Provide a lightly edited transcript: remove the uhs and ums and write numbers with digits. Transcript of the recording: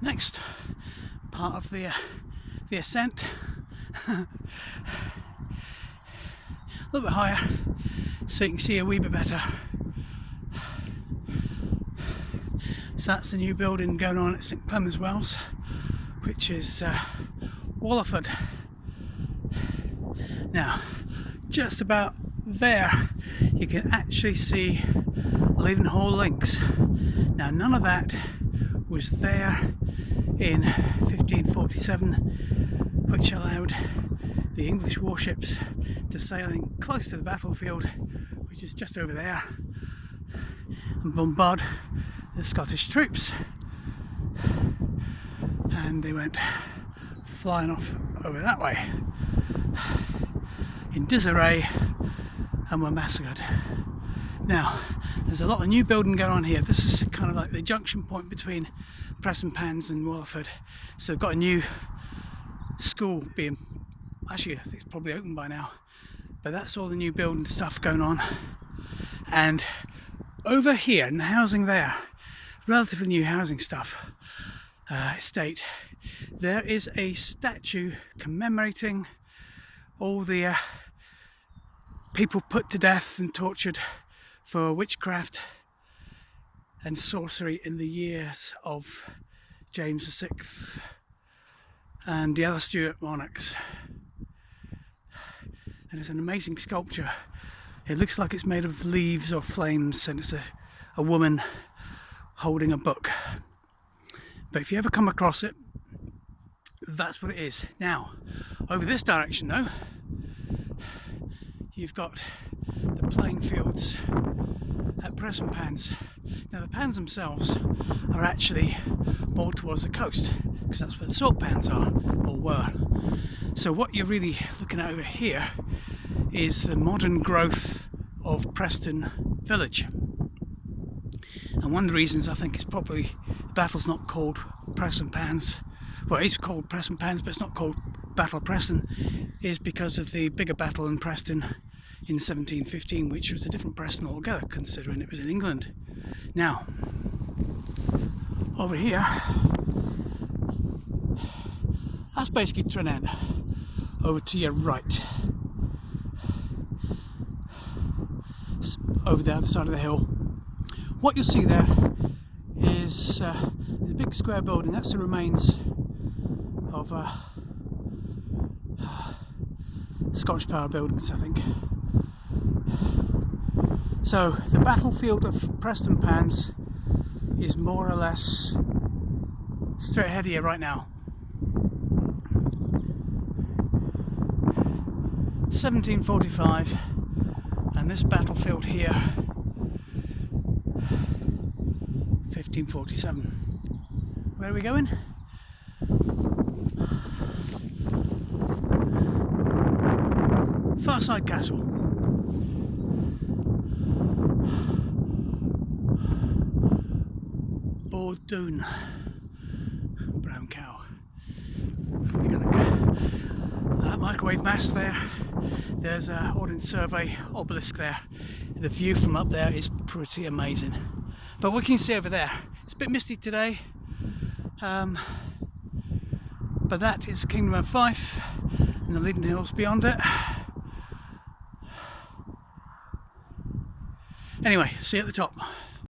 Next part of the ascent, a little bit higher so you can see a wee bit better. So that's the new building going on at St Clemens Wells, which is Wallyford. Now, just about there you can actually see Leadenhall links. Now, none of that was there in 1547, which allowed the English warships to sail in close to the battlefield, which is just over there, and bombard the Scottish troops. And they went flying off over that way in disarray and were massacred. Now, there's a lot of new building going on here. This is kind of like the junction point between Prestonpans and Wallyford. So they've got a new school being, actually I think it's probably open by now, but that's all the new building stuff going on. And over here in the housing there, relatively new housing stuff, estate, there is a statue commemorating all the people put to death and tortured for witchcraft and sorcery in the years of James VI and the other Stuart monarchs. And it's an amazing sculpture. It looks like it's made of leaves or flames, and it's a woman holding a book. But if you ever come across it, that's what it is. Now, over this direction though, you've got the playing fields at Prestonpans. Now, the pans themselves are actually more towards the coast, because that's where the salt pans are, or were. So what you're really looking at over here is the modern growth of Preston village. And one of the reasons I think is probably the battle's not called Prestonpans, well, it is called Prestonpans, but it's not called Battle of Preston, is because of the bigger battle in Preston in 1715, which was a different Preston altogether, considering it was in England. Now, over here, that's basically Trinent, over to your right, over the other side of the hill. What you'll see there is the big square building. That's the remains of Scottish Power buildings, I think. So the battlefield of Prestonpans is more or less straight ahead here right now. 1745, and this battlefield here 1547. Where are we going? Farside Castle. Bordoon. Brown cow. We got a microwave mast there. There's an Ordnance Survey obelisk there. The view from up there is pretty amazing. But what can you see over there? It's a bit misty today. But that is Kingdom of Fife and the Leaden Hills beyond it. Anyway, see you at the top.